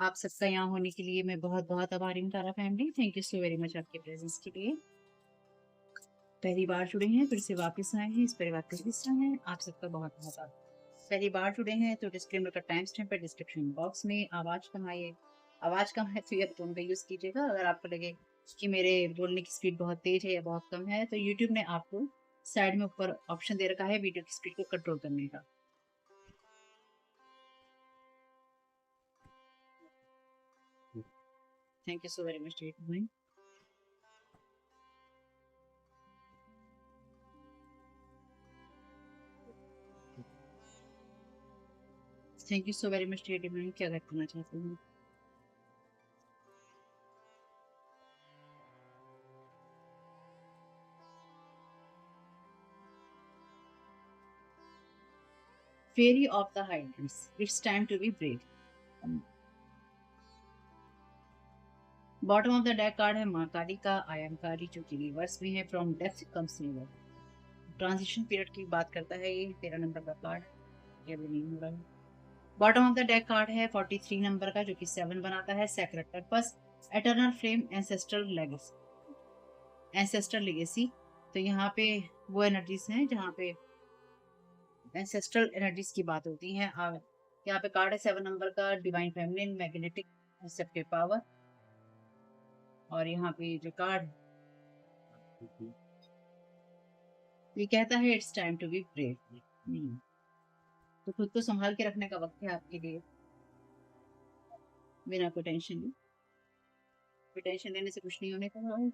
आप सबका यहाँ होने के लिए मैं बहुत बहुत आभारी हूँ Tara family. Thank you so very much आपके प्रेजेंस के लिए। पहली बार जुड़े हैं फिर से वापस आए हैं इस परिवार का हिस्सा हैं, आप सबका बहुत बहुत आभार। पहली बार जुड़े हैं तो डिस्क्लेमर का टाइम स्टैम्प है डिस्क्रिप्शन बॉक्स में। आवाज कम है तो ईयरफोन का यूज कीजिएगा। अगर आपको लगे कि मेरे बोलने की स्पीड बहुत तेज है या बहुत कम है तो यूट्यूब ने आपको साइड में ऊपर ऑप्शन दे रखा है वीडियो की स्पीड को कंट्रोल करने का। Thank you so very much. Thank you so very much. क्या करना चाहते हैं? Fairy of the Highlands. It's time to be brave. Bottom of the deck card है माँ काली का आई एम काली, जो कि रिवर्स में है। From depth comes never. Transition period की बात करता है ये। 13 नंबर का कार्ड ये भी नहीं हो रहा है। Bottom of the deck card है 43 नंबर का, जो कि 7 बनाता है। Secret purpose, eternal flame, ancestral legacy. तो यहाँ पे वो एनर्जीज हैं जहाँ पे एंसेस्ट्रल एनर्जीज की बात होती है। यहाँ पे कार्ड है 7 नंबर का, divine feminine, magnetic receptive power. और यहाँ पे जो कार्ड ये कहता है it's time to be brave. तो खुद को संभाल के रखने का वक्त है आपके लिए, बिना कोई टेंशन ले। कोई टेंशन लेने से कुछ नहीं होने का है।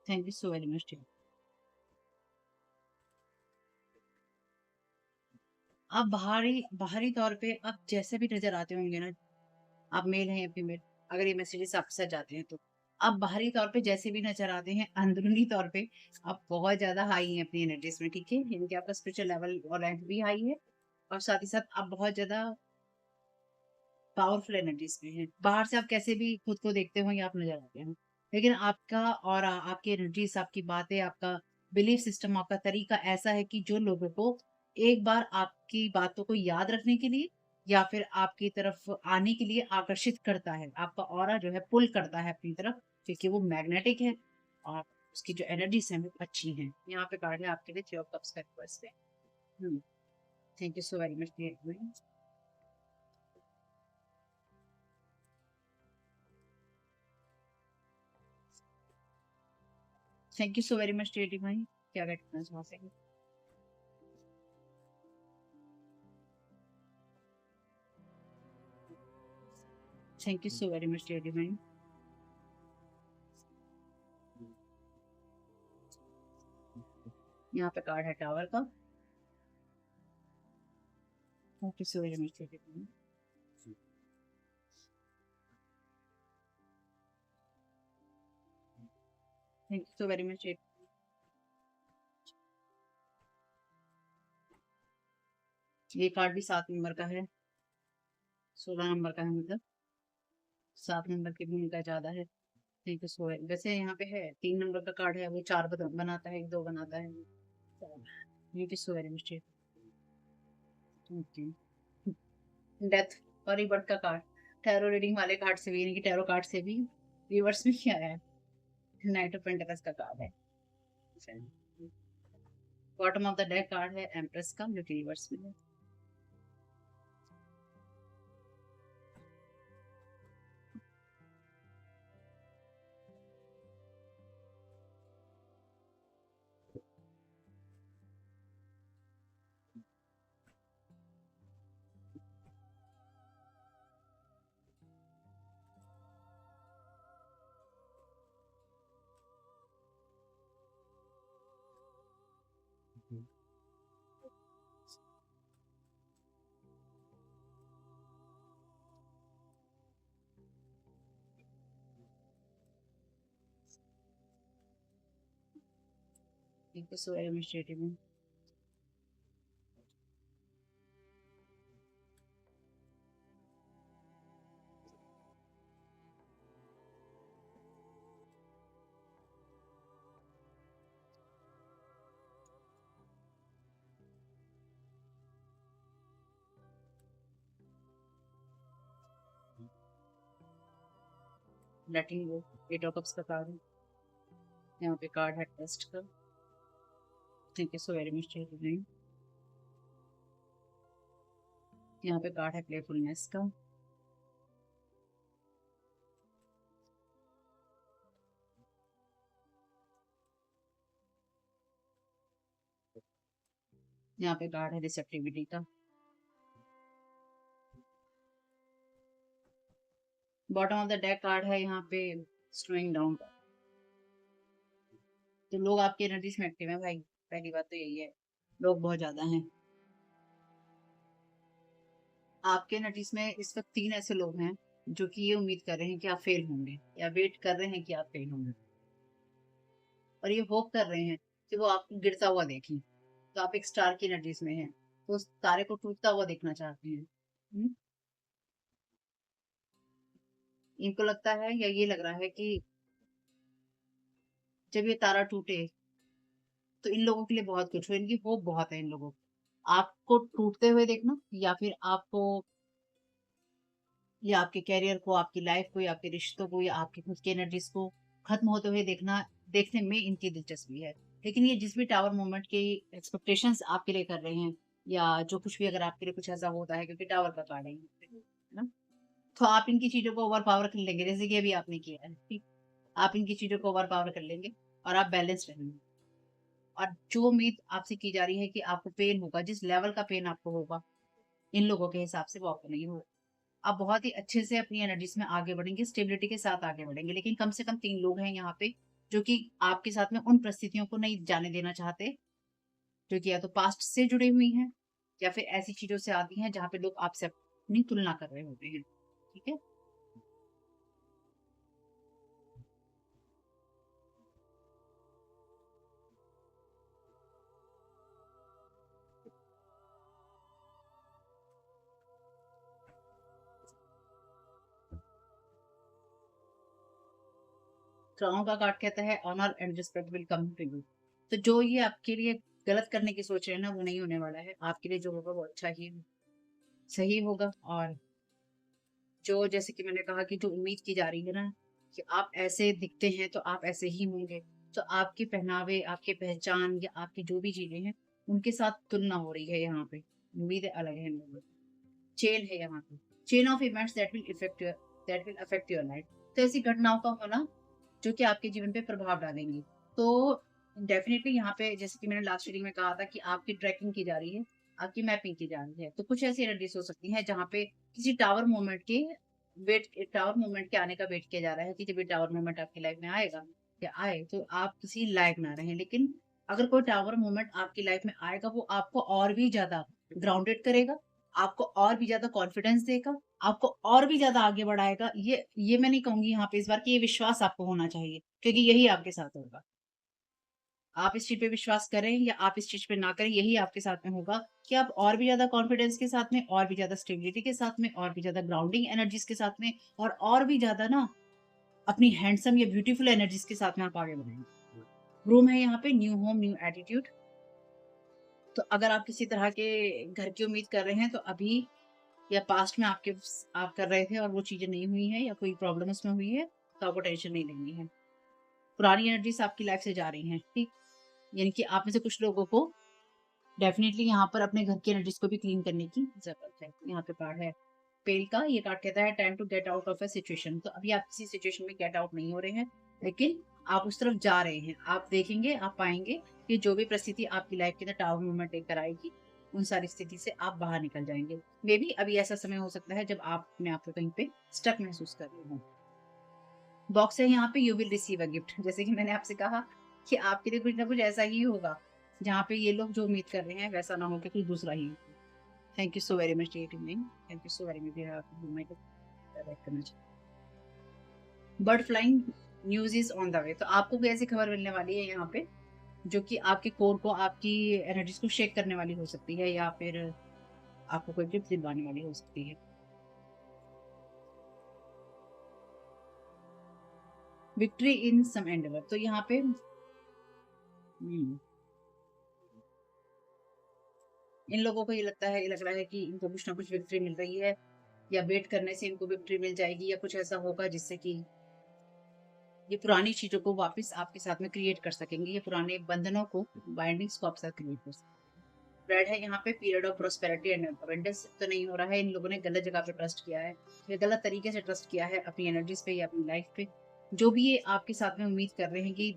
Thank you so very much. आप बाहरी बाहरी तौर पे आप जैसे भी नजर आते होंगे ना, आप मेल हैं या फीमेल, अगर ये मैसेजेस आपके साथ जाते हैं तो आप बाहरी तौर पे जैसे भी नजर आते हैं, अंदरूनी तौर पे आप बहुत ज्यादा हाई हैं अपनी एनर्जीज में। ठीक है, यानी कि आपका स्पिरिचुअल लेवल और रैंक भी हाई है, और साथ ही साथ आप बहुत ज्यादा पावरफुल एनर्जीज में हैं। बाहर से आप कैसे भी खुद को देखते हो या आप नजर आते हो, लेकिन आपका और आपकी एनर्जीज, आपकी बातें, आपका बिलीफ सिस्टम, आपका तरीका ऐसा है कि जो लोगों को एक बार आपकी बातों को याद रखने के लिए या फिर आपकी तरफ आने के लिए आकर्षित करता है। आपका ऑरा जो है पुल करता है अपनी तरफ, क्योंकि वो मैग्नेटिक है और उसकी जो एनर्जीज है वो अच्छी हैं। यहाँ पे कार्ड है आपके लिए 3 ऑफ कप्स का रिक्वेस्ट है। Thank you so very much. Thank you so very much भाई। क्या करना चाहते हैं? Thank you so very much भाई। यहाँ पे कार्ड है टावर का। Thank you so very much भाई। Thank you so very much. ये कार्ड भी 7 नंबर का है, 16 नंबर का है, मतलब 7 नंबर की भूमिका ज्यादा है। Thank you so very. वैसे यहाँ पे है 3 नंबर का कार्ड है, वो 4 बनाता है, 2 बनाता है। Thank you so very much. Death और रिबर्थ का कार्ड टैरो रीडिंग वाले कार्ड से भी, यानी कि टैरो कार्ड से भी रिवर्स में क्या है, नाइट ऑफ पेंटिकल्स का कार्ड है। Bottom of the deck card है एम्प्रेस का, जो कि रिवर्स में है। Thank you so very much, JTV. Letting go, 8 of cups का कार्ड है। यहाँ पे कार्ड है ट्रस्ट का। Thank you so very much, JTV। यहाँ पे कार्ड है प्लेफुलनेस का। यहाँ पे कार्ड है रिसेप्टिविटी का। Bottom of the deck card है यहाँ पे स्लोइंग डाउन का। तो लोग आपकी एनर्जीज में एक्टिव हैं भाई, पहली बात तो यही है, लोग बहुत ज्यादा हैं आपके एनर्जीज में। इस वक्त 3 ऐसे लोग हैं जो कि ये उम्मीद कर रहे हैं कि आप फेल होंगे, या वेट कर रहे हैं कि आप फेल होंगे, और ये होप कर रहे हैं कि वो आपको गिरता हुआ देखें। तो आप एक स्टार की एनर्जीज में हैं, तो उस तारे को टूटता हुआ देखना चाहते हैं। इनको लगता है, या ये लग रहा है कि जब ये तारा टूटे तो इन लोगों के लिए बहुत कुछ हो, इनकी होप बहुत है इन लोगों को। आपको टूटते हुए देखना, या फिर आपको, या आपके करियर को, आपकी लाइफ को, या आपके रिश्तों को, या आपकी खुद की एनर्जीज को खत्म होते हुए देखना, देखने में इनकी दिलचस्पी है। लेकिन ये जिस भी टावर मोमेंट की एक्सपेक्टेशंस आपके लिए कर रहे हैं, या जो कुछ भी अगर आपके लिए कुछ ऐसा होता है, क्योंकि टावर का कार्ड है ना, तो आप इनकी चीजों को ओवर पावर कर लेंगे, जैसे कि अभी आपने किया है, ठीक। आप इनकी चीजों को ओवर पावर कर लेंगे और आप बैलेंस रहेंगे। और जो उम्मीद आपसे की जा रही है कि आपको पेन होगा, जिस लेवल का पेन आपको होगा, इन लोगों के हिसाब से वो आपको नहीं होगा। आप बहुत ही अच्छे से अपनी एनर्जीज में आगे बढ़ेंगे, स्टेबिलिटी के साथ आगे बढ़ेंगे। लेकिन कम से कम 3 लोग हैं यहाँ पे जो कि आपके साथ में उन परिस्थितियों को नहीं जाने देना चाहते, जो कि या तो पास्ट से जुड़ी हुई हैं, या फिर ऐसी चीजों से आती हैं जहाँ पे लोग आपसे अपनी तुलना कर रहे होते हैं। ठीक है। क्राउन का कार्ड कहता है honour and respect will come to you. तो जो ये आपके लिए गलत करने की सोच रहे हैं ना, वो नहीं होने वाला है। आपके लिए जो होगा वो अच्छा ही सही होगा। और जो, जैसे कि मैंने कहा, कि जो उम्मीद की जा रही है ना कि आप ऐसे दिखते हैं तो आप ऐसे ही होंगे, तो आपके पहनावे, आपके पहचान, या आपकी जो भी चीजें हैं, उनके साथ तुलना हो रही है यहाँ पे। उम्मीदें अलग है लोगों की। चेन है यहाँ पे, chain of events that will affect your life. तो ऐसी घटनाओं का होना जो कि आपके जीवन पे प्रभाव डालेंगी। तो डेफिनेटली यहाँ पे, जैसे कि मैंने लास्ट रीडिंग में कहा था कि आपकी ट्रैकिंग की जा रही है, आपकी मैपिंग की जा रही है। तो कुछ ऐसी एनर्जीज हो सकती हैं जहाँ पे किसी टावर मूवमेंट के आने का वेट किया जा रहा है, कि जब ये टावर मूवमेंट आपकी लाइफ में आएगा, या आए, तो आप किसी लायक ना रहें। लेकिन अगर कोई टावर मूवमेंट आपकी लाइफ में आएगा, वो आपको और भी ज्यादा ग्राउंडेड करेगा, आपको और भी ज्यादा कॉन्फिडेंस देगा, आपको और भी ज़्यादा आगे बढ़ाएगा। ये मैं नहीं कहूँगी यहाँ पे इस बार, कि ये विश्वास आपको होना चाहिए, क्योंकि यही आपके साथ होगा। आप इस चीज़ पे विश्वास करें या आप इस चीज़ पे ना करें, यही आपके साथ में होगा, कि आप और भी ज़्यादा कॉन्फिडेंस के साथ में, और भी ज़्यादा स्टेबिलिटी के साथ में, और भी ज़्यादा ग्राउंडिंग एनर्जीज़ के साथ में, और भी ज़्यादा ना अपनी हैंडसम या ब्यूटीफुल एनर्जीज़ के साथ में आप आगे बढ़ेंगे। रूम है यहाँ पे न्यू होम, न्यू एटीट्यूड। तो अगर आप किसी तरह के घर की उम्मीद कर रहे हैं, तो अभी या पास्ट में आप कर रहे थे और वो चीजें नहीं हुई हैं, या कोई प्रॉब्लम उसमें हुई है, तो आपको टेंशन नहीं लेनी है। पुरानी एनर्जीज आपकी लाइफ से जा रही हैं, ठीक। यानी कि आप में से कुछ लोगों को डेफिनेटली यहाँ पर अपने घर की एनर्जीज को भी क्लीन करने की जरूरत है। यहाँ पे कार्ड है पेल का। ये कार्ड कहता है time to get out of a situation. तो अभी आप किसी सिचुएशन में गेट आउट नहीं हो रहे हैं, लेकिन आप उस तरफ जा रहे हैं। आप देखेंगे, आप पाएंगे कि जो भी परिस्थिति आपकी लाइफ के अंदर टावर मूवमेंट लेकर आएगी, उन सारी स्थिति से आप बाहर निकल जाएंगे। मे बी अभी ऐसा समय हो सकता है जब आप अपने आप को कहीं पे स्टक महसूस कर रहे हो। बॉक्स है यहाँ पे you will receive a gift. जैसे कि मैंने आपसे कहा कि आपके लिए कुछ ना कुछ ऐसा ही होगा, जहाँ पे ये लोग जो उम्मीद कर रहे हैं वैसा ना हो कि कुछ दूसरा ही। Thank you so very much thank you so very much. Bird flying news is on the way. तो आपको भी ऐसी खबर मिलने वाली है यहाँ पे जो कि आपके कोर को, आपकी एनर्जीज को शेक करने वाली हो सकती है, या फिर आपको कोई गिफ्ट दिलवाने वाली हो सकती है। विक्ट्री इन सम एंडेवर, तो यहाँ पे इन लोगों को ये लगता है, ये लग रहा है कि इनको कुछ ना कुछ विक्ट्री मिल रही है, या वेट करने से इनको विक्ट्री मिल जाएगी, या कुछ ऐसा होगा जिससे कि ये पुरानी चीजों को वापस आपके साथ में क्रिएट कर सकेंगे, ये पुराने बंधनों को, बाइंडिंग्स को आपके साथ क्रिएट कर सकेंगे। रेड है यहाँ पे period of prosperity and abundance, तो नहीं हो रहा है, इन लोगों ने गलत जगह पे ट्रस्ट किया है, ये गलत तरीके से ट्रस्ट किया है अपनी एनर्जीज पे या अपनी लाइफ पे। जो भी ये आपके साथ में उम्मीद कर रहे हैं कि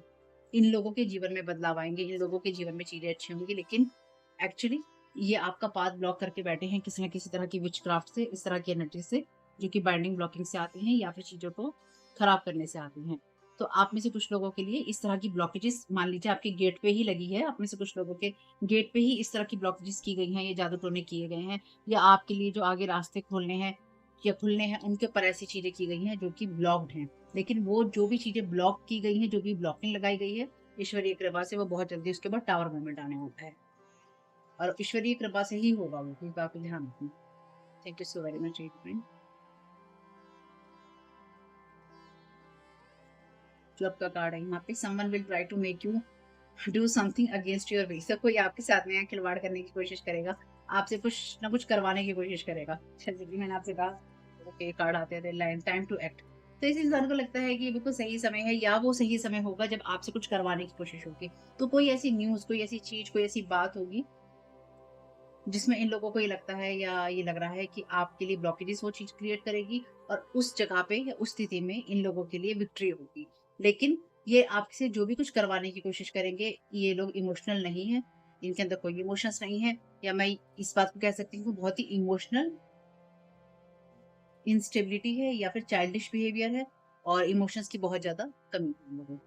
इन लोगों के जीवन में बदलाव आएंगे, इन लोगों के जीवन में चीजें अच्छी होंगी, लेकिन एक्चुअली ये आपका पाथ ब्लॉक करके बैठे हैं किसी न किसी तरह की विचक्राफ्ट से, इस तरह की एनर्जी से, जो कि बाइंडिंग ब्लॉकिंग से आती हैं या फिर चीजों को खराब करने से आती हैं। तो आप में से कुछ लोगों के लिए इस तरह की ब्लॉकेजेस, मान लीजिए आपके गेट पे ही लगी है, आप में से कुछ लोगों के गेट पे ही इस तरह की ब्लॉकेजेस की गई हैं, ये जादू टोने किए गए हैं, या आपके लिए जो आगे रास्ते खोलने हैं या खुलने हैं उनके ऊपर ऐसी चीजें की गई हैं जो कि ब्लॉक्ड हैं। लेकिन वो जो भी चीजें ब्लॉक की गई हैं, जो भी ब्लॉकिंग लगाई गई है, ईश्वरीय कृपा से वो बहुत जल्दी उसके बाद टावर मूवमेंट आने वाला है, और ईश्वरीय कृपा से ही होगा वो, इस बात को ध्यान रखना। Thank you so very much friend. जो आपका कार्ड है यहाँ पे, someone will try to make you do something against your will, सब कोई आपके साथ में खिलवाड़ करने की कोशिश करेगा, आपसे कुछ ना कुछ करवाने की कोशिश करेगा। जैसे कि मैंने आपसे कहा, ओके कार्ड आते थे लाइन टाइम टू एक्ट, तो इस इंसान को लगता है कि ये बिल्कुल सही समय है, या वो सही समय होगा जब आपसे कुछ करवाने की कोशिश होगी। तो कोई ऐसी न्यूज, कोई ऐसी चीज, कोई ऐसी बात होगी जिसमें इन लोगों को ये लगता है या ये लग रहा है कि आपके लिए ब्लॉकेजेस वो चीज क्रिएट करेगी, और उस जगह पे या उस स्थिति में इन लोगों के लिए विक्ट्री होगी। लेकिन ये आपसे जो भी कुछ करवाने की कोशिश करेंगे, ये लोग इमोशनल नहीं है, इनके अंदर कोई इमोशंस नहीं है, या मैं इस बात को कह सकती हूँ बहुत ही इमोशनल इंस्टेबिलिटी है, या फिर चाइल्डिश बिहेवियर है, और इमोशंस की बहुत ज्यादा कमी है इन लोगों को,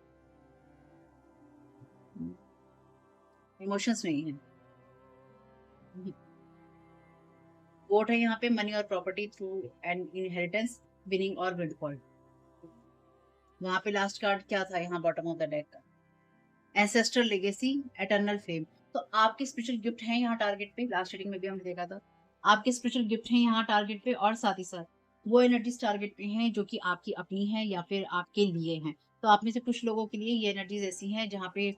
इमोशंस नहीं है। वोट है यहाँ पे मनी और property through and inheritance, winning और विंडफॉल। वहां पे लास्ट कार्ड क्या था यहाँ बॉटम ऑफ द डेक का, एंसेस्ट्रल लेगेसी, एटर्नल फेम। तो आपके स्पिरिचुअल गिफ्ट हैं यहाँ टारगेट पे, लास्ट रीडिंग में भी हमने देखा था, आपके स्पिरिचुअल गिफ्ट हैं यहाँ टारगेट पे, और साथ ही साथ वो एनर्जीज टारगेट पे हैं जो कि आपकी अपनी है या फिर आपके लिए हैं। तो आप में से कुछ लोगों के लिए ये एनर्जीज ऐसी हैं जहाँ पे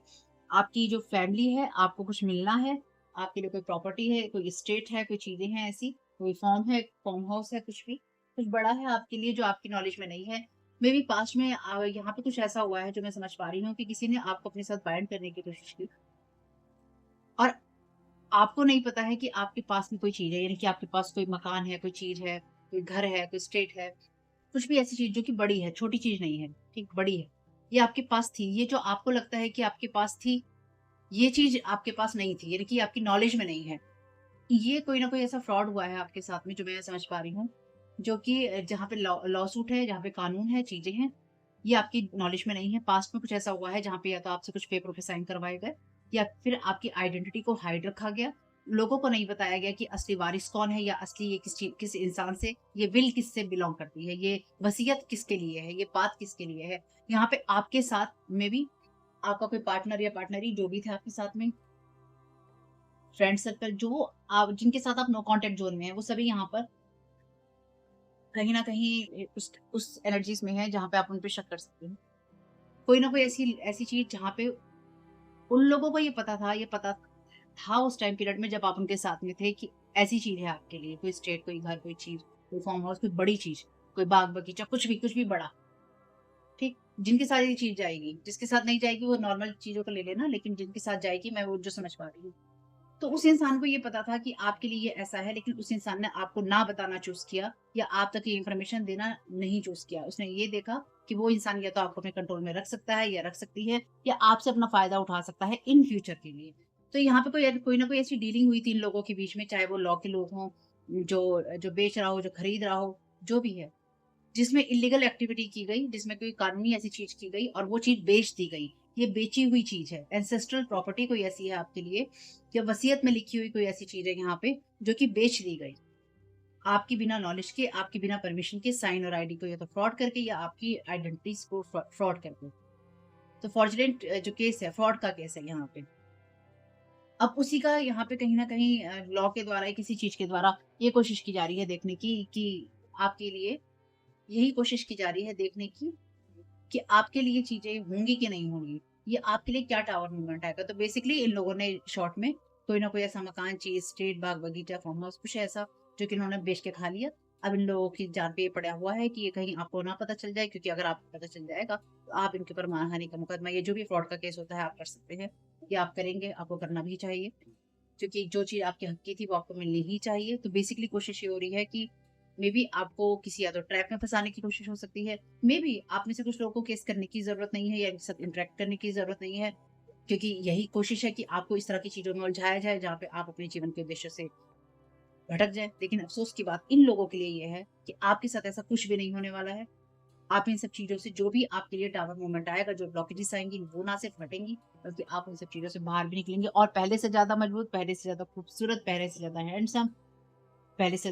आपकी जो फैमिली है, आपको कुछ मिलना है, आपके लिए कोई प्रॉपर्टी है, कोई स्टेट है, कोई चीजें हैं ऐसी, कोई फॉर्म है, फार्म हाउस है, कुछ भी कुछ बड़ा है आपके लिए जो आपकी नॉलेज में नहीं है। मे बी पास्ट में यहाँ पे कुछ ऐसा हुआ है जो मैं समझ पा रही हूँ कि किसी ने आपको अपने साथ बाइंड करने की कोशिश की, और आपको नहीं पता है कि आपके पास में कोई चीज है, यानी कि आपके पास कोई मकान है, कोई चीज है, कोई घर है, कोई स्टेट है, कुछ भी ऐसी चीज जो कि बड़ी है, छोटी चीज नहीं है, ठीक बड़ी है, ये आपके पास थी, ये जो आपको लगता है कि आपके पास थी, ये चीज आपके पास नहीं थी, यानी कि आपकी नॉलेज में नहीं है। ये कोई ना कोई ऐसा फ्रॉड हुआ है आपके साथ में जो मैं समझ पा रही हूँ, जो कि जहाँ पे लॉ सूट है, जहाँ पे कानून है, चीजें हैं, ये आपकी नॉलेज में नहीं है। पास्ट में कुछ ऐसा हुआ है जहाँ पे या तो आपसे कुछ पेपरों पे साइन करवाए गए, या फिर आपकी आइडेंटिटी को हाइड रखा गया, लोगों को नहीं बताया गया कि असली वारिस कौन है, या असली ये किस इंसान से, ये विल किससे बिलोंग करती है, ये वसीयत किसके लिए है, ये बात किसके लिए है। यहाँ पे आपके साथ में भी आपका कोई पार्टनर या पार्टनरी जो भी थे आपके साथ में, फ्रेंड सर्कल, जो आप जिनके साथ आप नो कांटेक्ट जोन में है, वो सभी यहाँ पर कहीं ना कहीं उस एनर्जीज में है जहाँ पे आप उन पे शक कर सकते हैं। कोई ना कोई ऐसी ऐसी चीज जहाँ पे उन लोगों को ये पता था उस टाइम पीरियड में जब आप उनके साथ में थे, कि ऐसी चीज है आपके लिए, कोई स्टेट, कोई घर, कोई चीज, कोई फार्म हाउस, कोई बड़ी चीज, कोई बाग बगीचा, कुछ भी बड़ा, ठीक। जिनके साथ ये चीज जाएगी, जिसके साथ नहीं जाएगी वो नॉर्मल चीजों को ले लेना, लेकिन जिनके साथ जाएगी, मैं वो जो समझ पा रही हूँ, तो उस इंसान को ये पता था कि आपके लिए ये ऐसा है, लेकिन उस इंसान ने आपको ना बताना चूज़ किया, या आप तक ये इन्फॉर्मेशन देना नहीं चूज़ किया। उसने ये देखा कि वो इंसान या तो आपको अपने कंट्रोल में रख सकता है या रख सकती है, या आपसे अपना फ़ायदा उठा सकता है इन फ्यूचर के लिए। तो यहाँ पे कोई ना कोई ऐसी डीलिंग हुई 3 लोगों के बीच में, चाहे वो लॉ के लोग हों, जो जो बेच रहा हो, जो खरीद रहा हो, जो भी है। जिसमें इल्लीगल एक्टिविटी की गई, जिसमें कोई कानूनी ऐसी चीज़ की गई और वो चीज़ बेच दी गई। ये बेची हुई चीज़ है। एंसेस्ट्रल प्रॉपर्टी कोई ऐसी है आपके लिए, या वसीयत में लिखी हुई कोई ऐसी चीज़ है यहाँ पे, जो कि बेच दी गई। आपकी बिना नॉलेज के, आपकी बिना परमिशन के, साइन और आईडी को या तो फ्रॉड करके, या आपकी आइडेंटिटीज़ को फ्रॉड करके। तो फ्रॉडुलेंट जो केस है, फ्रॉड का केस है यहाँ पे। अब उसी का यहाँ पे कहीं न कहीं लॉ के द्वारा या किसी चीज़ के द्वारा ये कोशिश की जा रही है देखने की कि आपके लिए यही कोशिश की जा रही है देखने की कि आपके लिए चीज़ें होंगी कि नहीं होंगी। ये आपके लिए क्या टावर मूवमेंट आएगा। तो बेसिकली इन लोगों ने शॉर्ट में कोई ना कोई ऐसा मकान, चीज़, स्टेट, बाग बगीचा, फार्म हाउस कुछ ऐसा जो कि इन्होंने बेच के खा लिया। अब इन लोगों की जान पे ये पड़ा हुआ है कि ये कहीं आपको ना पता चल जाए, क्योंकि अगर आपको पता चल जाएगा तो आप इनके ऊपर मानहानि का मुकदमा, ये जो भी फ्रॉड का केस होता है आप कर सकते हैं। ये आप करेंगे, आपको करना भी चाहिए। क्योंकि जो चीज़ आपके हक की थी वो आपको मिलनी ही चाहिए। तो बेसिकली कोशिश ये हो रही है कि मेबी आपको किसी या तो ट्रैप में फँसाने की कोशिश हो सकती है। मेबी आप में से कुछ लोगों को केस करने की ज़रूरत नहीं है या इनके साथ इंटरैक्ट करने की ज़रूरत नहीं है। क्योंकि यही कोशिश है कि आपको इस तरह की चीज़ों में उलझाया जाए जहाँ पे आप अपने जीवन के उद्देश्य से भटक जाएँ। लेकिन अफ़सोस की बात इन लोगों के लिए ये है कि आपके साथ ऐसा कुछ भी नहीं होने वाला है। आप इन सब चीज़ों से जो भी आपके लिए टावर मोमेंट आएगा, जो ब्लॉकेजेस आएँगी, वो ना सिर्फ हटेंगी, बल्कि आप उन सब चीज़ों से बाहर भी निकलेंगे और पहले से ज़्यादा मजबूत, पहले से ज़्यादा खूबसूरत, पहले से ज़्यादा हैंडसम, पहले से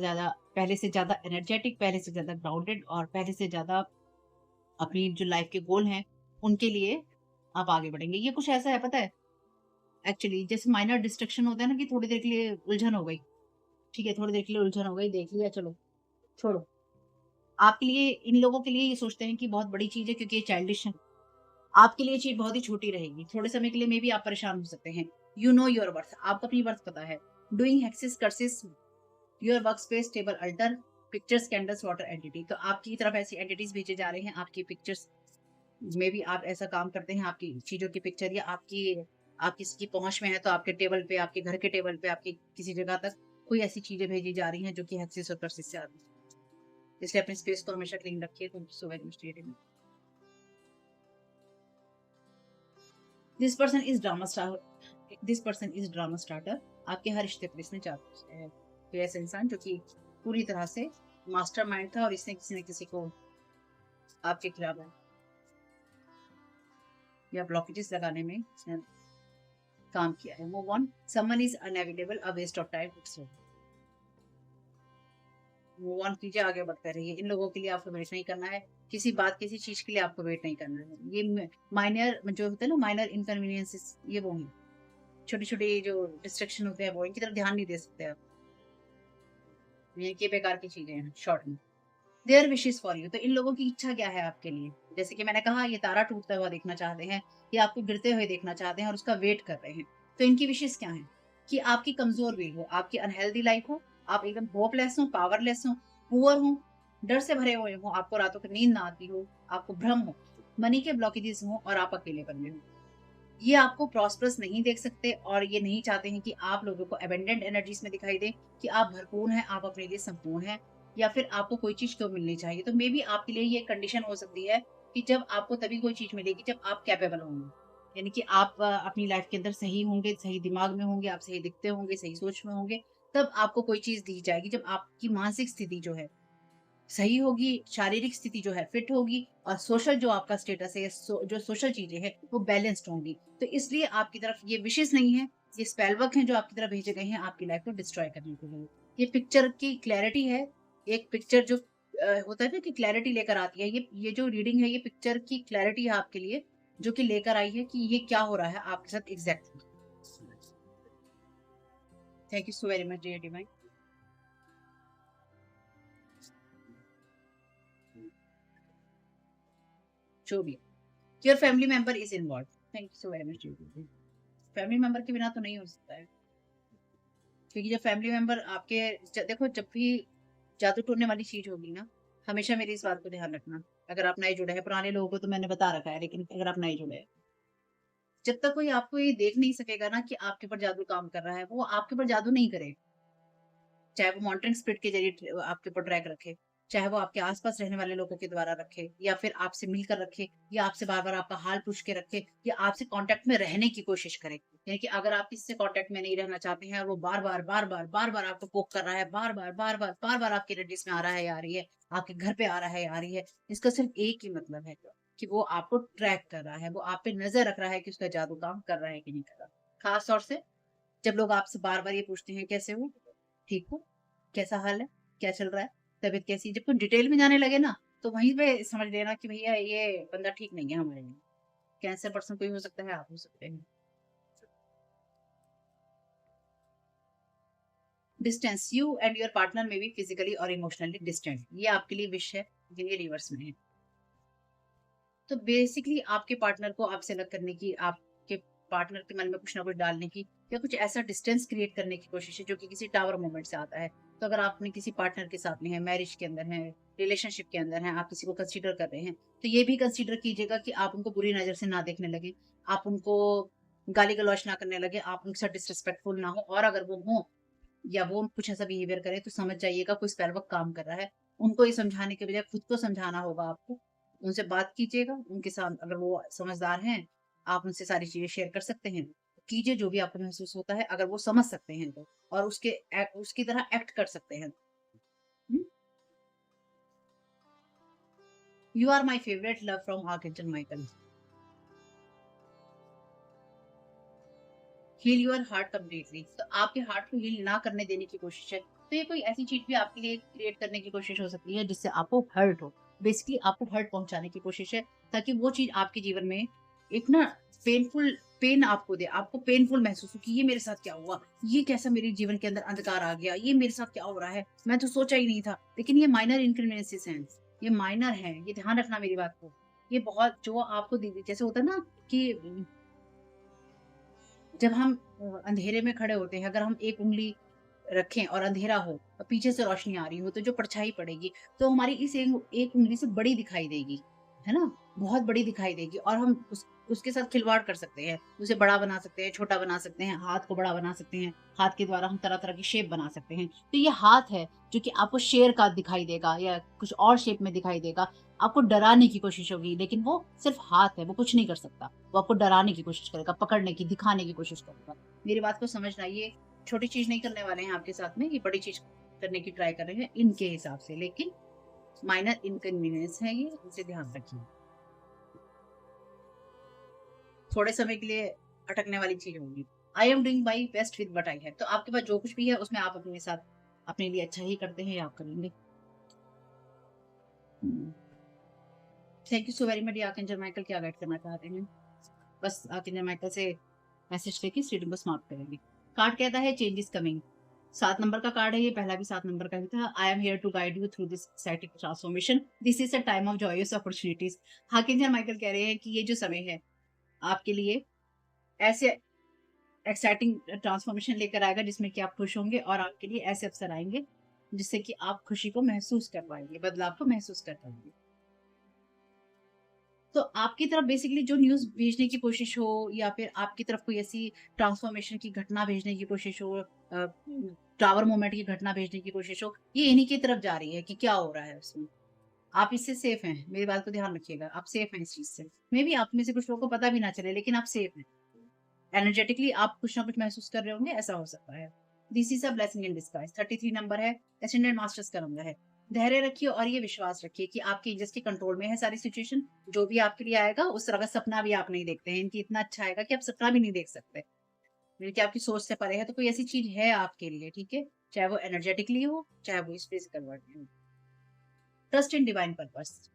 ज़्यादा एनर्जेटिक, पहले से ज़्यादा ग्राउंडेड और पहले से ज़्यादा अपनी जो लाइफ़ के गोल हैं, उनके लिए आप आगे बढ़ेंगे। ये कुछ ऐसा है पता है, एक्चुअली जैसे माइनर डिस्ट्रैक्शन होता है ना कि थोड़ी देर के लिए उलझन हो गई, ठीक है, थोड़ी देर के लिए उलझन हो गई, देख लिया, चलो, छोड़ो। आपके लिए इन लोगों के लिए ये सोचते हैं कि बहुत बड़ी चीज़ है क्योंकि ये चाइल्डिश है। आपके लिए ये चीज़ बहुत ही छोटी रहेगी। थोड़े समय के लिए मेबी आप परेशान हो सकते हैं। यू नो योर वर्थ, आपको अपनी वर्थ पता है। Doing hexes curses your workspace table altar pictures candles water entity. तो आपकी तरफ ऐसी एंटिटीज़ भेजे जा रहे हैं, आपकी पिक्चर्स में भी आप ऐसा काम करते हैं, आपकी चीज़ों की पिक्चर या आप किसी की पहुँच में है तो आपके टेबल पे, आपके घर के टेबल पे, आपकी किसी जगह तक कोई ऐसी चीज़ें भेजी जा रही हैं जो कि हेक्सेस और कर्सेस से आती हैं। इसलिए अपने स्पेस को हमेशा क्लीन रखिए। Thank you so very much. This person is drama star this person is drama starter. आपके हर रिश्ते पर इसने चाकू किया है। कोई ऐसा इंसान जो कि पूरी तरह से मास्टरमाइंड था और इसने किसी न किसी को आपके खिलाफ या ब्लॉकेजेस लगाने में इसने काम किया है। Move on, someone is unavailable, a waste of time, it's over. Move on कीजिए, आगे बढ़ते रहिए। इन लोगों के लिए आपको वेट नहीं करना है। किसी बात, किसी चीज़ के लिए आपको वेट नहीं करना है। ये माइनर जो होता है ना, माइनर इनकन्वीनियंसेस, ये वो हैं। छोटे-छोटे जो डिस्ट्रैक्शन होते हैं वो, इनकी तरफ ध्यान नहीं दे सकते आप। ये बेकार की चीज़ें हैं शॉर्ट में। देयर विशेस फॉर यू, तो इन लोगों की इच्छा क्या है आपके लिए? जैसे कि मैंने कहा, ये तारा टूटता हुआ देखना चाहते हैं, ये आपको गिरते हुए देखना चाहते हैं और उसका वेट कर रहे हैं। तो इनकी विशेस क्या हैं? कि आपकी कमज़ोर विल हो, आपकी अनहेल्दी लाइफ़ हो, आप एकदम होपलेस हो, पावरलेस हो, पुअर हो, डर से भरे हुए हो, आपको रातों को नींद ना आती हो, आपको भ्रम हो, मनी के ब्लॉकेजेस हों और आप अकेलेपन में हो। ये आपको प्रॉस्परस नहीं देख सकते और ये नहीं चाहते हैं कि आप लोगों को अबंडेंट एनर्जीज में दिखाई दे कि आप भरपूर हैं, आप अपने लिए संपूर्ण हैं, या फिर आपको कोई चीज़ तो मिलनी चाहिए। तो मे बी आपके लिए ये कंडीशन हो सकती है कि जब आपको तभी कोई चीज़ मिलेगी जब आप कैपेबल होंगे। यानी कि आप अपनी लाइफ के अंदर सही होंगे, सही दिमाग में होंगे, आप सही दिखते होंगे, सही सोच में होंगे, तब आपको कोई चीज़ दी जाएगी। जब आपकी मानसिक स्थिति जो है सही होगी, शारीरिक स्थिति जो है फिट होगी और सोशल जो आपका स्टेटस है, जो सोशल चीज़ें हैं, वो बैलेंस्ड होंगी। तो इसलिए आपकी तरफ ये विशेज़ नहीं है, ये स्पेल वर्क हैं जो आपकी तरफ भेजे गए हैं आपकी लाइफ़ को डिस्ट्रॉय करने के लिए। ये पिक्चर की क्लैरिटी है, एक पिक्चर जो होता है ना कि क्लैरिटी लेकर आती है, ये जो रीडिंग है ये पिक्चर की क्लैरिटी है आपके लिए, जो कि लेकर आई है कि ये क्या हो रहा है आपके साथ exactly. Thank you so very much dear divine. जो भी your family member is involved. Thank you so very much dear divine. Family member के बिना तो नहीं हो सकता है। क्योंकि जब फैमिली मेंबर आपके देखो, जब भी जादू टोने वाली चीज होगी ना, हमेशा मेरी इस बात को ध्यान रखना। अगर आप नए जुड़े हैं, पुराने लोगों को तो मैंने बता रखा है, लेकिन अगर आप नए जुड़े हैं, जब तक कोई आपको ये देख नहीं सकेगा ना कि आपके ऊपर जादू काम कर रहा है, वो आपके ऊपर जादू नहीं करे। चाहे वो मॉनिटरिंग स्पिरिट के जरिए आपके ऊपर ट्रैक रखे, चाहे वो आपके आसपास रहने वाले लोगों के द्वारा रखे, या फिर आपसे मिलकर रखे, या आपसे बार बार आपका हाल पूछ के रखे, या आपसे कांटेक्ट में रहने की कोशिश करे। यानी कि अगर आप किसी से कांटेक्ट में नहीं रहना चाहते हैं और वो बार बार आपको पोक कर रहा है, बार बार आपके एनर्जीज में आ रहा है या आ रही है, आपके घर पे आ रहा है या आ रही है, इसका सिर्फ एक ही मतलब है कि वो आपको ट्रैक कर रहा है, वो आप पे नजर रख रहा है कि उसका जादू काम कर रहा है कि नहीं कर रहा। खास तौर से जब लोग आपसे बार बार ये पूछते हैं, कैसे हो, ठीक हो, कैसा हाल है? क्या चल रहा है? तबीयत कैसी है? जब कोई डिटेल में जाने लगे ना, तो वहीं पे समझ लेना कि भैया ये बंदा ठीक नहीं है हमारे लिए। कैंसर पर्सन कोई हो सकता है, आप हो सकते हैं। Distance, you and your partner में बी फिजिकली और इमोशनली डिस्टेंट, ये आपके लिए विश है, ये रिवर्स में है। तो बेसिकली आपके पार्टनर को आपसे अलग करने की, आपके पार्टनर के मन में कुछ ना कुछ डालने की, या कुछ ऐसा डिस्टेंस क्रिएट करने की कोशिश है जो कि किसी टावर मोमेंट से आता है। तो अगर आप अपने किसी पार्टनर के साथ में है, मैरिज के अंदर है, रिलेशनशिप के अंदर है, आप किसी को कंसीडर कर रहे हैं, तो ये भी कंसीडर कीजिएगा कि आप उनको बुरी नजर से ना देखने लगे, आप उनको गाली गलौज ना करने लगे, आप उनके साथ डिसरिस्पेक्टफुल ना हो, और अगर वो हो या वो कुछ ऐसा बिहेवियर करे तो समझ जाइएगा कोई स्पेल वर्क काम कर रहा है। उनको ये समझाने के बजाय खुद को समझाना होगा आपको। उनसे बात कीजिएगा, उनके साथ अगर वो समझदार हैं, आप उनसे सारी चीज़ें शेयर कर सकते हैं। कीजिए जो भी आपको महसूस होता है, अगर वो समझ सकते हैं तो, और उसकी तरह एक्ट कर सकते हैं। Hmm? You are my favourite love from archangel Michael. Heal your heart completely, तो आपके हार्ट को हील ना करने देने की कोशिश है। तो ये कोई ऐसी चीज भी आपके लिए क्रिएट करने की कोशिश हो सकती है जिससे आपको हर्ट हो, बेसिकली आपको हर्ट पहुंचाने की कोशिश है, ताकि वो चीज आपके जीवन में एक ना पेनफुल पेन आपको दे, आपको पेनफुल महसूस हो कि ये मेरे साथ क्या हुआ, ये कैसा मेरे जीवन के अंदर अंधकार आ गया, ये मेरे साथ क्या हो रहा है, मैं तो सोचा ही नहीं था। लेकिन ये माइनर इनकन्वीनियंसेस हैं, ये माइनर है, ये ध्यान रखना मेरी बात को। ये बहुत जो आपको दीदी जैसे होता है ना कि जब हम अंधेरे में खड़े होते हैं, अगर हम एक उँगली रखें और अंधेरा हो और पीछे से रोशनी आ रही हो, तो जो परछाई पड़ेगी, तो हमारी इस एक उँगली से बड़ी दिखाई देगी, है ना? बहुत बड़ी दिखाई देगी, और हम उसके साथ खिलवाड़ कर सकते हैं, उसे बड़ा बना सकते हैं, छोटा बना सकते हैं, हाथ को बड़ा बना सकते हैं, हाथ के द्वारा हम तरह-तरह की शेप बना सकते हैं। तो ये हाथ है, जो कि आपको शेर का दिखाई देगा या कुछ और शेप में दिखाई देगा, आपको डराने की कोशिश होगी, लेकिन वो सिर्फ़ हाथ है, वो कुछ नहीं कर सकता। वो आपको डराने की कोशिश करेगा, पकड़ने की, दिखाने की कोशिश करेगा। मेरी बात को समझना, ये छोटी चीज़ नहीं करने वाले हैं आपके साथ में, ये बड़ी चीज़ करने की ट्राई कर रहे हैं इनके हिसाब से, लेकिन माइनर इनकन्वीनियंस है ये, इसे ध्यान रखिए। थोड़े समय के लिए अटकने वाली चीज़ होगी। I am doing my best with what I have, तो आपके पास जो कुछ भी है उसमें आप अपने साथ अपने लिए अच्छा ही करते हैं या आप करेंगे। Hmm. Thank you so very much, ये आर्कएंजल माइकल क्या गाइड करना चाहते हैं? बस आर्कएंजल माइकल से मैसेज लेके इस रीडिंग को समाप्त करेंगे। कार्ड कहता है चेंज इज़ कमिंग। 7 नंबर का कार्ड है ये, पहला भी 7 नंबर का ही था। I am here to guide you through this exciting transformation. This is a time of joyous opportunities. Archangel Michael कह रहे हैं कि ये जो समय है, आपके लिए ऐसे एक्साइटिंग ट्रांसफॉर्मेशन लेकर आएगा जिसमें कि आप खुश होंगे, और आपके लिए ऐसे अवसर आएँगे, जिससे कि आप खुशी को महसूस कर पाएँगे, बदलाव को महसूस कर पाएँगे। तो आपकी तरफ बेसिकली जो न्यूज़ भेजने की कोशिश हो, या फिर आपकी तरफ कोई ऐसी ट्रांसफॉर्मेशन की घटना भेजने की कोशिश हो, टावर मोमेंट की घटना भेजने की कोशिश हो, ये इन्हीं की तरफ जा रही है कि क्या हो रहा है उसमें। आप इससे सेफ हैं, मेरी बात को ध्यान रखिएगा, आप सेफ हैं इस चीज़ से। मेबी आप में से कुछ लोगों को पता भी ना चले, लेकिन आप सेफ हैं। एनर्जेटिकली आप कुछ ना कुछ महसूस कर रहे होंगे, ऐसा हो सकता है। This is a blessing in disguise. 33 number है, एसेंडेंट मास्टर्स का नंबर है। धैर्य रखिए और ये विश्वास रखिए कि आपके एंजल्स के कंट्रोल में है सारी सिचुएशन। जो भी आपके लिए आएगा, उस तरह का सपना भी आप नहीं देखते हैं। इनकी इतना अच्छा आएगा कि आप सपना भी नहीं देख सकते। यानी कि आपकी सोच से परे है, तो कोई ऐसी चीज़ है आपके लिए, ठीक है? चाहे वो एनर्जेटिकली हो, चाहे वो इस फिजिकल वर्ल्ड में हो। Trust in divine purpose.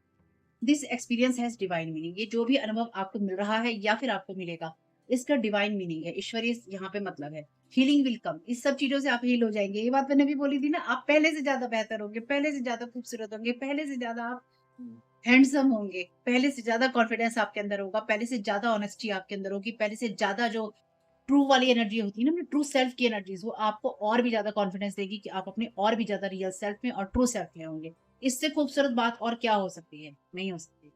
This experience has divine meaning. ये जो भी अनुभव आपको मिल रहा है या फिर आपको मिलेगा, इसका डिवाइन मीनिंग है, ईश्वरीय यहाँ पे मतलब है। हीलिंग विल कम, इस सब चीज़ों से आप हील हो जाएँगे। ये बात मैंने भी बोली थी ना, आप पहले से ज़्यादा बेहतर होंगे, पहले से ज़्यादा खूबसूरत होंगे, पहले से ज़्यादा आप हैंडसम होंगे, पहले से ज़्यादा कॉन्फिडेंस आपके अंदर होगा, पहले से ज़्यादा ऑनेस्टी आपके अंदर होगी, पहले से ज़्यादा जो ट्रू वाली एनर्जी होती है ना, ट्रू सेल्फ की एनर्जीज़, वो आपको और भी ज़्यादा कॉन्फिडेंस देगी कि आप अपने और भी ज़्यादा रियल सेल्फ में और ट्रू सेल्फ में होंगे। इससे खूबसूरत बात और क्या हो सकती है? नहीं हो सकती।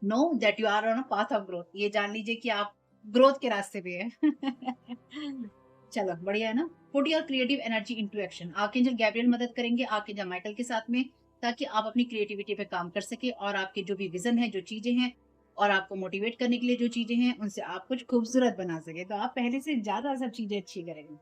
Know that you are on a path of growth, ये जान लीजिए कि आप ग्रोथ के रास्ते पे हैं। चलो बढ़िया है ना? Put your creative energy into action. Archangel Gabriel मदद करेंगे आर्कएंजल माइकल के साथ में, ताकि आप अपनी क्रिएटिविटी पे काम कर सके, और आपके जो भी विजन है, जो चीजें हैं, और आपको मोटिवेट करने के लिए जो चीजें हैं, उनसे आप कुछ खूबसूरत बना सके, तो आप पहले से ज्यादा सब चीजें अच्छी करेंगे।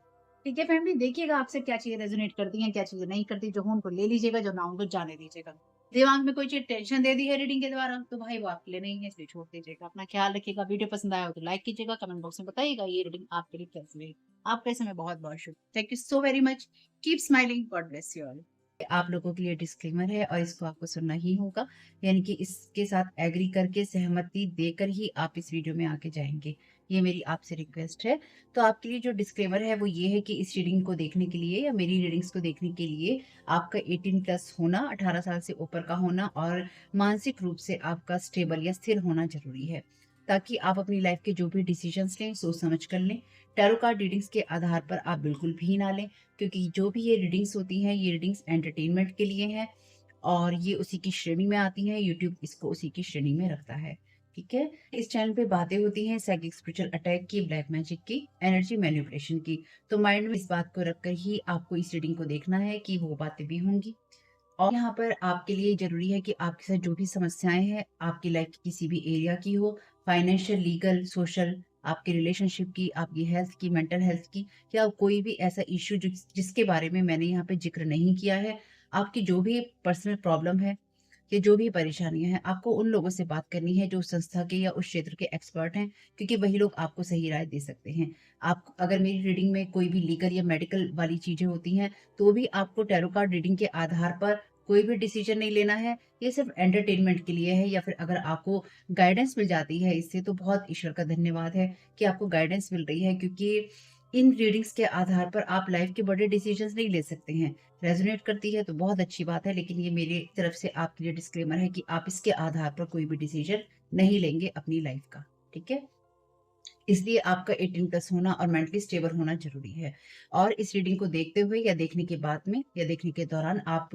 ठीक है फैमिली, देखिएगा आपसे क्या चीजें रेजोनेट करती हैं, क्या चीजें नहीं करती। जो हो उनको ले लीजिएगा, जो ना हो उनको जाने दीजिएगा। दिमाग में कोई चीज़ टेंशन दे दी है रीडिंग के द्वारा, तो भाई वो आपके लिए नहीं है, इसलिए छोड़ दीजिएगा। अपना ख्याल रखिएगा, वीडियो पसंद आया हो तो लाइक कीजिएगा, कमेंट बॉक्स में बताइएगा ये रीडिंग आपके लिए कैसी रही। आपका समय बहुत-बहुत शुक्रिया। Thank you so very much. Keep smiling. God bless you all. आप लोगों के लिए डिस्क्लेमर है और इसको आपको सुनना ही होगा, यानी कि इसके साथ एग्री करके सहमति देकर ही आप इस वीडियो में आगे जाएँगे। ये मेरी आपसे रिक्वेस्ट है। तो आपके लिए जो डिस्क्लेमर है वो ये है कि इस रीडिंग को देखने के लिए या मेरी रीडिंग्स को देखने के लिए आपका 18 प्लस होना, 18 साल से ऊपर का होना और मानसिक रूप से आपका स्टेबल या स्थिर होना ज़रूरी है। ताकि आप अपनी लाइफ़ के जो भी डिसीज़न्स लें, सोच समझ कर लें। टैरो कार्ड रीडिंग्स के आधार पर आप बिल्कुल भी ना लें, क्योंकि जो भी ये रीडिंग्स होती हैं, ये रीडिंग्स एंटरटेनमेंट के लिए हैं और ये उसी की श्रेणी में आती हैं, यूट्यूब इसको उसी की श्रेणी में रखता है, ठीक है? इस चैनल पे बातें होती हैं साइकिक स्पिरिचुअल अटैक की, ब्लैक मैजिक की, एनर्जी मैनिपुलेशन की, तो माइंड में इस बात को रखकर ही आपको इस रीडिंग को देखना है कि वो बातें भी होंगी। और यहाँ पर आपके लिए ज़रूरी है कि आपके साथ जो भी समस्याएँ हैं, आपकी लाइफ़ की किसी भी एरिया की हो, फाइनेंशियल, लीगल, सोशल, आपके रिलेशनशिप की, आपकी हेल्थ की, मेंटल हेल्थ की या कोई भी ऐसा इश्यू जिसके बारे में मैंने यहाँ पे ज़िक्र नहीं किया है, आपकी जो भी पर्सनल प्रॉब्लम है या जो भी परेशानियाँ हैं, आपको उन लोगों से बात करनी है जो उस संस्था के या उस क्षेत्र के एक्सपर्ट हैं, क्योंकि वही लोग आपको सही राय दे सकते हैं। आप अगर मेरी रीडिंग में कोई भी लीगल या मेडिकल वाली चीज़ें होती हैं, तो भी आपको टैरो कार्ड रीडिंग के आधार पर कोई भी डिसीजन नहीं लेना है। ये सिर्फ़ एंटरटेनमेंट के लिए है या फिर अगर आपको गाइडेंस मिल जाती है इससे तो बहुत ईश्वर का धन्यवाद है कि आपको गाइडेंस मिल रही है, क्योंकि इन रीडिंग्स के आधार पर आप लाइफ़ के बड़े डिसीजंस नहीं ले सकते हैं। रेज़ोनेट करती है तो बहुत अच्छी बात है, लेकिन ये मेरी तरफ से आपके लिए डिस्क्लेमर है कि आप इसके आधार पर कोई भी डिसीजन नहीं लेंगे अपनी लाइफ़ का, ठीक है? इसलिए आपका 18 प्लस होना और मेंटली स्टेबल होना ज़रूरी है। और इस रीडिंग को देखते हुए या देखने के बाद में या देखने के दौरान आप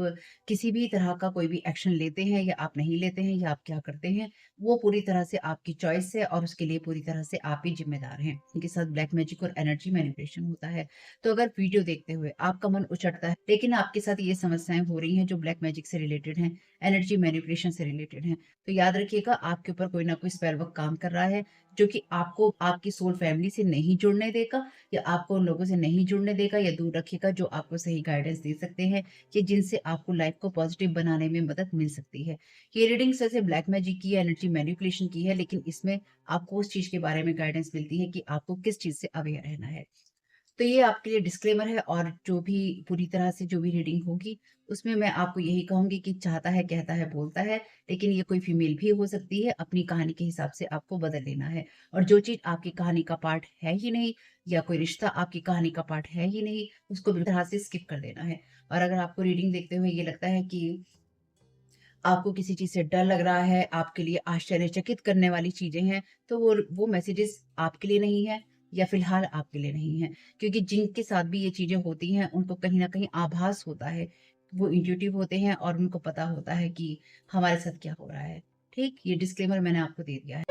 किसी भी तरह का कोई भी एक्शन लेते हैं या आप नहीं लेते हैं या आप क्या करते हैं, वो पूरी तरह से आपकी चॉइस है और उसके लिए पूरी तरह से आप ही ज़िम्मेदार हैं। इनके साथ ब्लैक मैजिक और एनर्जी मैनिपुलेशन होता है। तो अगर वीडियो देखते हुए आपका मन उचटता है, लेकिन आपके साथ ये समस्याएँ हो रही हैं जो ब्लैक मैजिक से रिलेटेड हैं, एनर्जी मैनिपुलेशन से रिलेटेड हैं, तो याद रखिएगा आपके ऊपर कोई ना कोई स्पेल वर्क काम कर रहा है, जो कि आपको आपकी सोल फैमिली से नहीं जुड़ने देगा या आपको उन लोगों से नहीं जुड़ने देगा या दूर रखेगा जो आपको सही गाइडेंस दे सकते हैं कि जिनसे आपको लाइफ को पॉजिटिव बनाने में मदद मिल सकती है। ये रीडिंग्स वैसे ब्लैक मैजिक की है, एनर्जी मैनिपुलेशन की है, लेकिन इसमें आपको उस चीज़ के बारे में गाइडेंस मिलती है कि आपको किस चीज़ से अवेयर रहना है। तो ये आपके लिए डिस्क्लेमर है और जो भी पूरी तरह से जो भी रीडिंग होगी, उसमें मैं आपको यही कहूँगी कि चाहता है, कहता है, बोलता है, लेकिन ये कोई फीमेल भी हो सकती है, अपनी कहानी के हिसाब से आपको बदल लेना है। और जो चीज़ आपकी कहानी का पार्ट है ही नहीं या कोई रिश्ता आपकी कहानी का पार्ट है ही नहीं, उसको बिल्कुल तरह से स्किप कर देना है। और अगर आपको रीडिंग देखते हुए ये लगता है कि आपको किसी चीज़ से डर लग रहा है, आपके लिए आश्चर्यचकित करने वाली चीज़ें हैं, तो वो मैसेजेस आपके लिए नहीं है या फ़िलहाल आपके लिए नहीं है। क्योंकि जिनके साथ भी ये चीज़ें होती हैं, उनको कहीं न कहीं आभास होता है। वो इंट्यूटिव होते हैं और उनको पता होता है कि हमारे साथ क्या हो रहा है। ठीक? ये डिस्क्लेमर मैंने आपको दे दिया है।